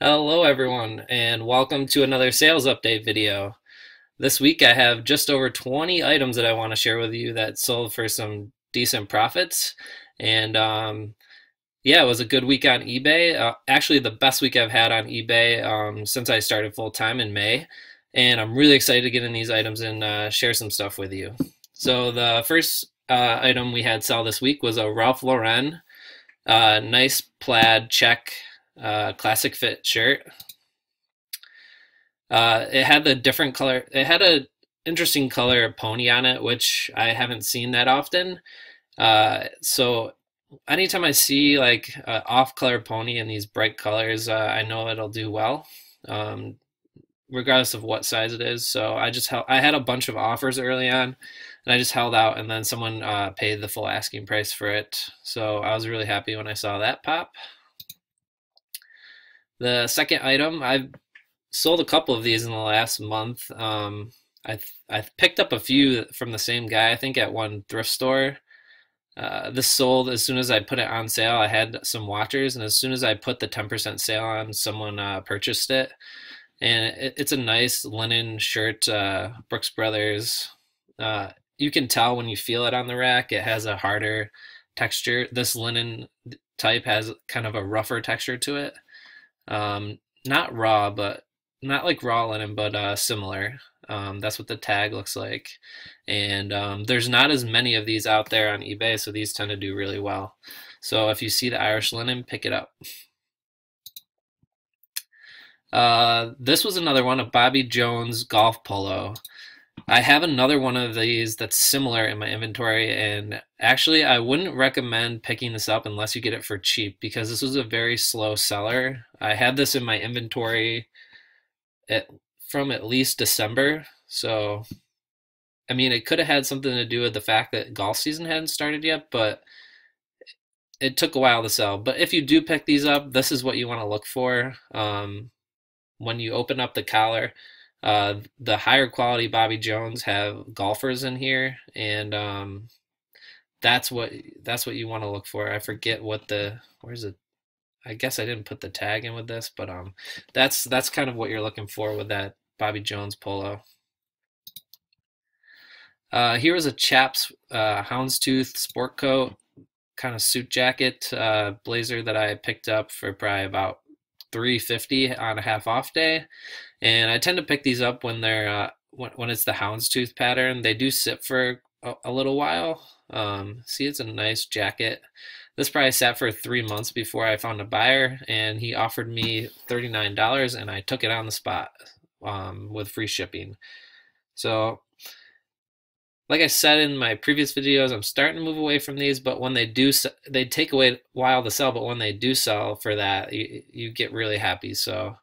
Hello everyone and welcome to another sales update video. This week I have just over 20 items that I want to share with you that sold for some decent profits. And yeah, it was a good week on eBay. Actually the best week I've had on eBay since I started full time in May. And I'm really excited to get in these items and share some stuff with you. So the first item we had sell this week was a Ralph Lauren nice plaid check classic fit shirt. It had the different color. It had a interesting color pony on it, which I haven't seen that often. So anytime I see like off-color pony in these bright colors, I know it'll do well, um, regardless of what size it is. So I had a bunch of offers early on, and I just held out, and then someone paid the full asking price for it. So I was really happy when I saw that pop. The second item, I've sold a couple of these in the last month. I've picked up a few from the same guy, I think at one thrift store. This sold as soon as I put it on sale. I had some watchers, and as soon as I put the 10% sale on, someone purchased it. And it's a nice linen shirt, Brooks Brothers. You can tell when you feel it on the rack, it has a harder texture. This linen type has kind of a rougher texture to it. Not raw, but not like raw linen, but similar. That's what the tag looks like. And there's not as many of these out there on eBay, so these tend to do really well. So if you see the Irish linen, pick it up. This was another one, a Bobby Jones golf polo. I have another one of these that's similar in my inventory, and actually I wouldn't recommend picking this up unless you get it for cheap because this was a very slow seller. I had this in my inventory at, from at least December, so I mean it could have had something to do with the fact that golf season hadn't started yet, but it took a while to sell. But if you do pick these up, this is what you want to look for. When you open up the collar, the higher quality Bobby Jones have golfers in here, and that's what you want to look for. I forget what the where's it. I guess I didn't put the tag in with this, but that's kind of what you're looking for with that Bobby Jones polo. Here was a Chaps houndstooth sport coat, kind of suit jacket blazer that I picked up for probably about 350 on a half off day. And I tend to pick these up when they're when it's the houndstooth pattern. They do sit for a little while. See, it's a nice jacket. This probably sat for 3 months before I found a buyer, and he offered me $39, and I took it on the spot with free shipping. So, like I said in my previous videos, I'm starting to move away from these, but when they do, they take away a while to sell, but when they do sell for that, you get really happy. So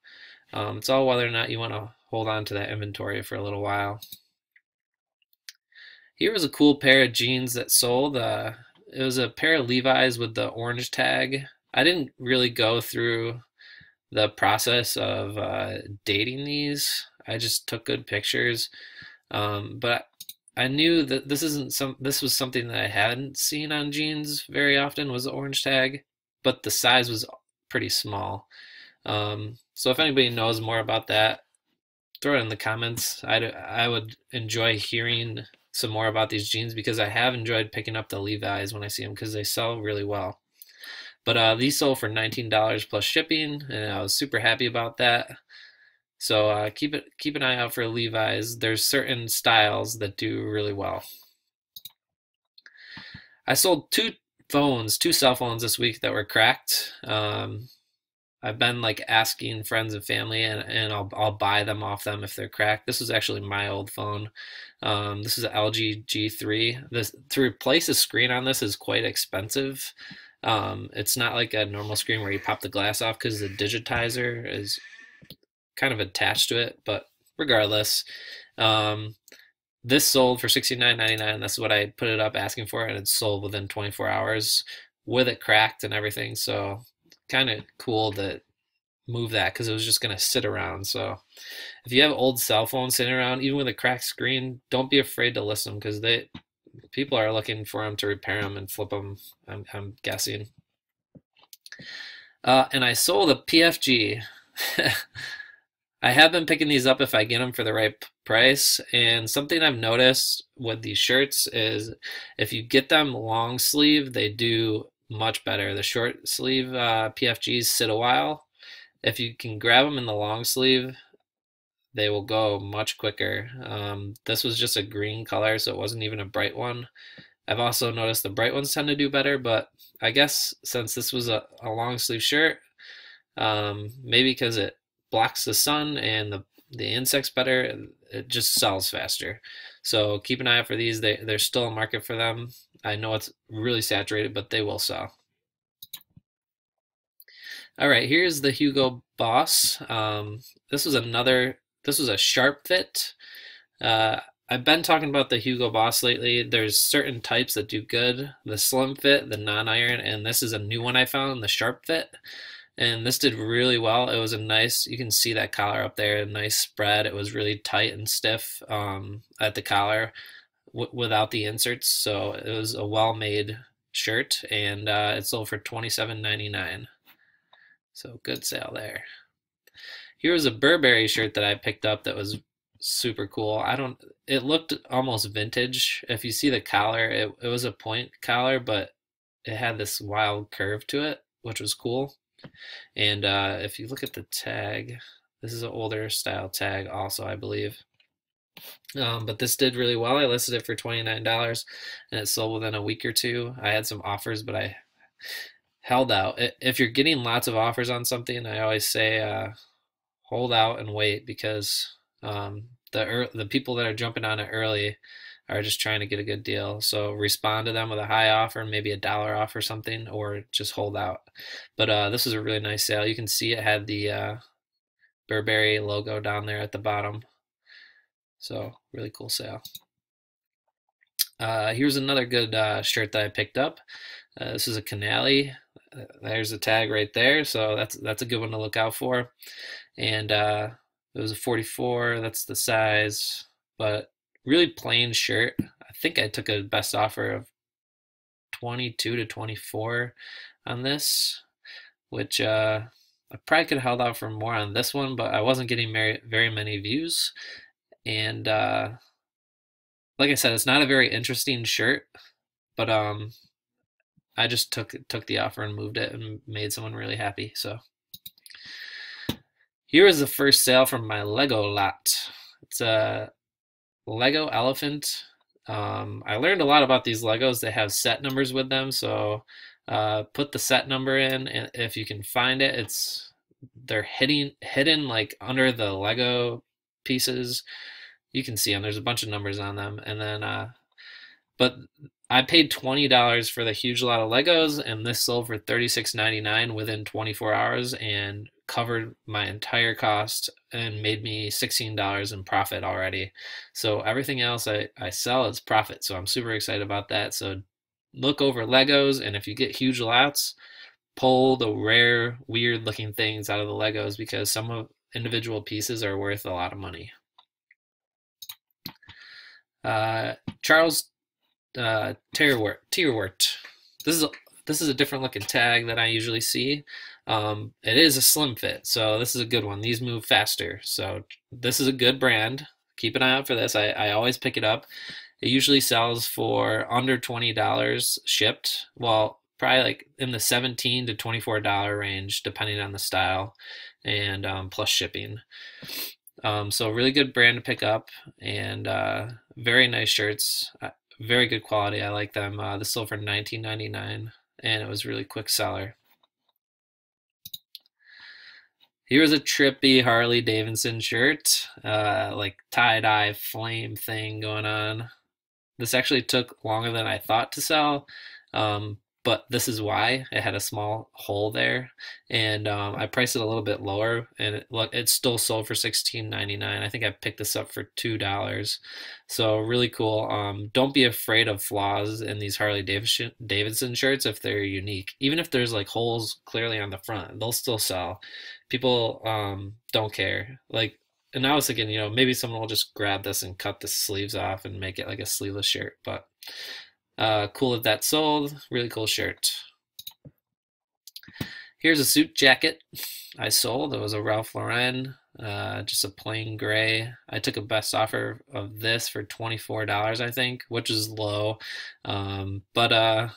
it's all whether or not you want to hold on to that inventory for a little while. Here was a cool pair of jeans that sold. It was a pair of Levi's with the orange tag. I didn't really go through the process of dating these. I just took good pictures. But I knew that this was something that I hadn't seen on jeans very often was the orange tag, but the size was pretty small. So if anybody knows more about that, throw it in the comments. I would enjoy hearing some more about these jeans because I have enjoyed picking up the Levi's when I see them because they sell really well. But these sold for $19 plus shipping, and I was super happy about that. So keep an eye out for Levi's. There's certain styles that do really well. I sold two cell phones this week that were cracked. I've been like asking friends and family, and I'll buy them off them if they're cracked. This was actually my old phone. This is an LG G3. This to replace a screen on this is quite expensive. It's not like a normal screen where you pop the glass off because the digitizer is kind of attached to it. But regardless, um, this sold for $69.99. That's what I put it up asking for, and it sold within 24 hours with it cracked and everything. So kind of cool to move that because it was just going to sit around. So if you have old cell phones sitting around, even with a cracked screen, don't be afraid to list them because people are looking for them to repair them and flip them. I'm guessing. And I sold a PFG. I have been picking these up if I get them for the right price. And something I've noticed with these shirts is if you get them long sleeve, they do much better. The short sleeve PFGs sit a while. If you can grab them in the long sleeve, they will go much quicker. This was just a green color, so it wasn't even a bright one. I've also noticed the bright ones tend to do better, but I guess since this was a long sleeve shirt, maybe because it blocks the sun and the insects better, it just sells faster. So keep an eye out for these. There's still a market for them. I know it's really saturated, but they will sell. All right, here's the Hugo Boss. This was a sharp fit. Uh, I've been talking about the Hugo Boss lately. There's certain types that do good. The slim fit, the non-iron, and this is a new one I found, the sharp fit. And this did really well. It was a nice, you can see that collar up there, a nice spread. It was really tight and stiff at the collar without the inserts. So it was a well-made shirt, and it sold for $27.99. So good sale there. Here was a Burberry shirt that I picked up that was super cool. It looked almost vintage. If you see the collar, it was a point collar, but it had this wild curve to it, which was cool. And if you look at the tag, this is an older style tag also, I believe. But this did really well. I listed it for $29 and it sold within a week or two. I had some offers, but I held out. If you're getting lots of offers on something, I always say hold out and wait because the people that are jumping on it early are just trying to get a good deal. So respond to them with a high offer, maybe $1 off or something, or just hold out. But this was a really nice sale. You can see it had the Burberry logo down there at the bottom. So really cool sale. Here's another good shirt that I picked up. This is a Canali. There's a tag right there, so that's a good one to look out for. And it was a 44. That's the size, but really plain shirt. I think I took a best offer of 22 to 24 on this, which I probably could have held out for more on this one, but I wasn't getting very many views. And like I said, it's not a very interesting shirt, but I just took the offer and moved it and made someone really happy. So here is the first sale from my Lego lot. It's a Lego elephant. I learned a lot about these Legos. They have set numbers with them, so put the set number in, and if you can find it, they're hidden like under the Lego pieces. You can see them. There's a bunch of numbers on them, and then but I paid $20 for the huge lot of Legos, and this sold for $36.99 within 24 hours and covered my entire cost and made me $16 in profit already. So everything else I sell is profit. So I'm super excited about that. So look over Legos, and if you get huge lots, pull the rare, weird looking things out of the Legos because some of individual pieces are worth a lot of money. Charles Tierwort. This is a different looking tag than I usually see. It is a slim fit, so this is a good one. These move faster, so this is a good brand. Keep an eye out for this. I always pick it up. It usually sells for under $20 shipped. Well, probably like in the $17 to $24 range, depending on the style, and plus shipping. So really good brand to pick up, and very nice shirts. Very good quality. I like them. This sold for $19.99, and it was a really quick seller. Here's a trippy Harley Davidson shirt, like tie-dye flame thing going on. This actually took longer than I thought to sell, but this is why. It had a small hole there, and I priced it a little bit lower, and it still sold for $16.99. I think I picked this up for $2. So really cool. Don't be afraid of flaws in these Harley Davidson shirts if they're unique. Even if there's like holes clearly on the front, they'll still sell. People don't care. Like, and I was thinking, maybe someone will just grab this and cut the sleeves off and make it like a sleeveless shirt, but cool that sold. Really cool shirt. Here's a suit jacket I sold. It was a Ralph Lauren, just a plain gray. I took a best offer of this for $24, I think, which is low. But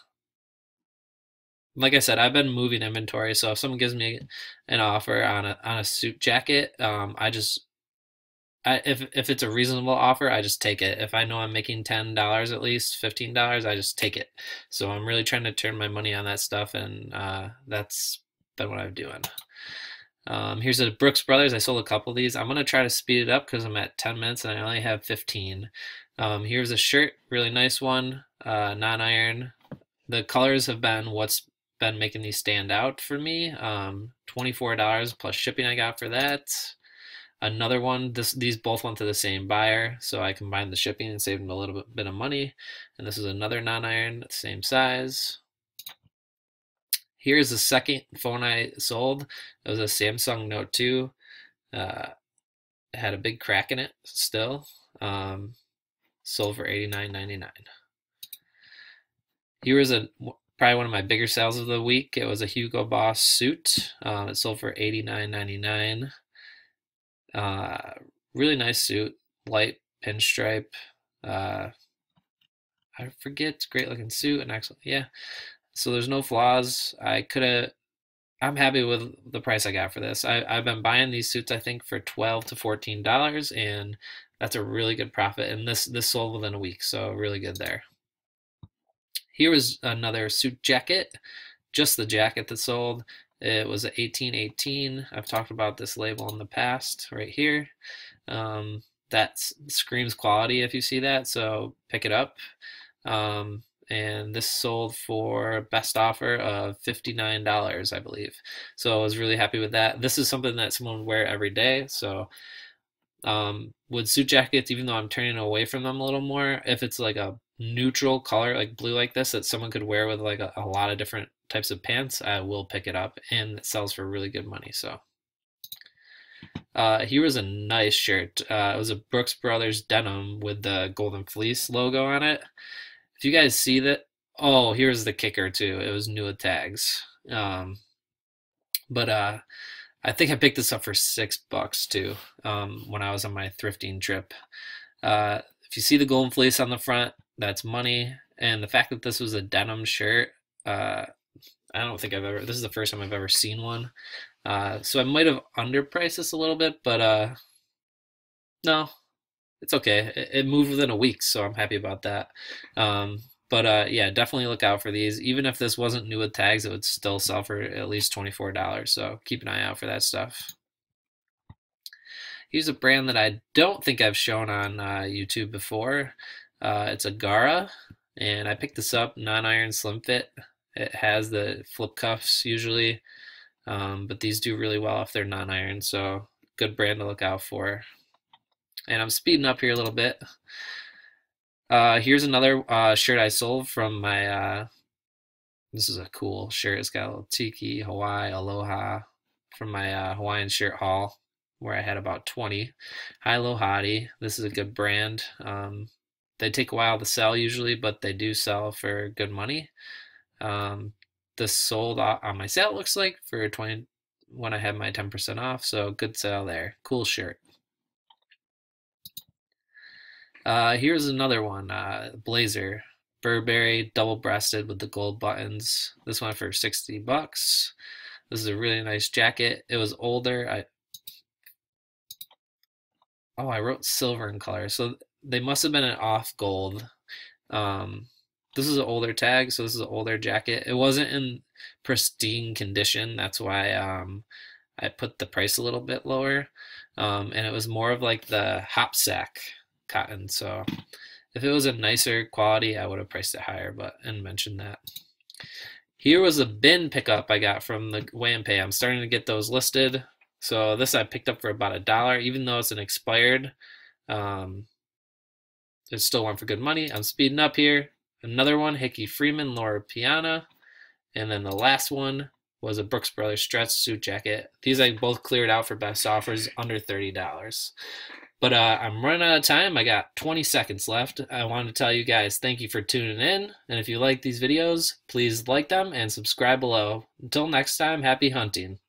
like I said, I've been moving inventory, so if someone gives me an offer on a suit jacket, if it's a reasonable offer, I just take it. If I know I'm making $10 at least, $15, I just take it. So I'm really trying to turn my money on that stuff, and that's been what I'm doing. Here's a Brooks Brothers. I sold a couple of these. I'm gonna try to speed it up because I'm at 10 minutes and I only have 15. Here's a shirt, really nice one, non-iron. The colors have been what's been making these stand out for me. $24 plus shipping I got for that. Another one, these both went to the same buyer, so I combined the shipping and saved them a little bit of money. And this is another non-iron, same size. Here's the second phone I sold. It was a Samsung Note 2. It had a big crack in it still. Sold for $89.99. Here was probably one of my bigger sales of the week. It was a Hugo Boss suit. It sold for $89.99. Really nice suit, light pinstripe. I forget, great looking suit and excellent. Yeah, so there's no flaws. I'm happy with the price I got for this. I've been buying these suits I think for $12 to $14, and that's a really good profit. And this sold within a week, so really good there. Here was another suit jacket, just the jacket that sold. It was a 1818. I've talked about this label in the past, right here. That screams quality if you see that, so pick it up. And this sold for best offer of $59, I believe. So I was really happy with that. This is something that someone would wear every day. So with suit jackets, even though I'm turning away from them a little more, if it's like a neutral color like blue like this that someone could wear with like a lot of different types of pants, I will pick it up, and it sells for really good money. So here was a nice shirt. It was a Brooks Brothers denim with the Golden Fleece logo on it. If you guys see that, oh, here's the kicker too. It was new with tags. But I think I picked this up for $6 too, when I was on my thrifting trip. If you see the Golden Fleece on the front, that's money. And the fact that this was a denim shirt, I don't think this is the first time I've ever seen one. So I might have underpriced this a little bit, but no, it's okay. It moved within a week, so I'm happy about that. But yeah, definitely look out for these. Even if this wasn't new with tags, it would still sell for at least $24. So keep an eye out for that stuff. Here's a brand that I don't think I've shown on YouTube before. It's a Gara, and I picked this up, non-iron slim fit. It has the flip cuffs usually, but these do really well if they're non-iron, so good brand to look out for. And I'm speeding up here a little bit. Here's another shirt I sold from my, this is a cool shirt. It's got a little tiki, Hawaii, aloha from my Hawaiian shirt haul where I had about 20. Hi Lo Hottie. This is a good brand. They take a while to sell usually, but they do sell for good money. This sold on my sale, it looks like, for 20 when I had my 10% off, so good sale there. Cool shirt. Here's another one, blazer, Burberry, double-breasted with the gold buttons. This one for $60. This is a really nice jacket. It was older. I wrote silver in color, so they must have been an off gold. This is an older tag, so this is an older jacket. It wasn't in pristine condition. That's why I put the price a little bit lower. And it was more of like the hop sack cotton. So if it was a nicer quality, I would have priced it higher, but and mentioned that. Here was a bin pickup I got from the Weigh and Pay. I'm starting to get those listed. So this I picked up for about $1, even though it's an expired. It's still one for good money. I'm speeding up here. Another one, Hickey Freeman, Laura Piana. And then the last one was a Brooks Brothers stretch suit jacket. These I both cleared out for best offers under $30. But I'm running out of time. I got 20 seconds left. I wanted to tell you guys thank you for tuning in. And if you like these videos, please like them and subscribe below. Until next time, happy hunting.